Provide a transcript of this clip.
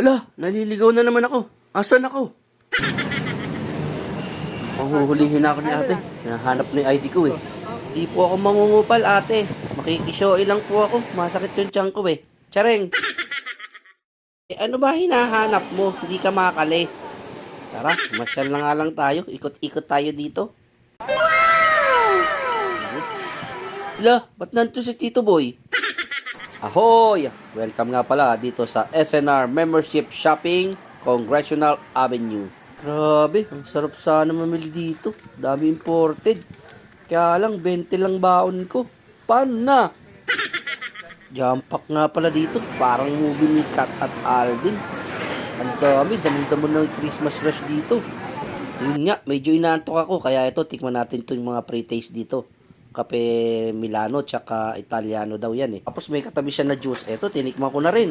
Hala, naliligaw na naman ako. Asan ako? Panghuhulihin ako ni ate. Nahanap na yung ID ko eh. Di po ako mangungupal ate. Makikisyoy lang po ako. Masakit yung tiyan ko eh. Tsareng. Ano ba hinahanap mo? Hindi ka makakali. Tara, masyal na nga lang tayo. Ikot-ikot tayo dito. Hala, ba't nanto si Tito Boy? Ahoy! Welcome nga pala dito sa SNR Membership Shopping, Congressional Avenue. Grabe, ang sarap sana mamili dito. Dami imported. Kaya lang, 20 lang baon ko. Paano na? Jump pack nga pala dito. Parang movie ni Kat at Alden. Ang dami, dami-dami ng Christmas rush dito. Yun nga, medyo inaantok ako. Kaya ito, tikman natin itong mga pre-taste dito. Kape Milano, tsaka Italiano daw yan eh. Tapos may katabi siya na juice. Eto, tinikman ko na rin.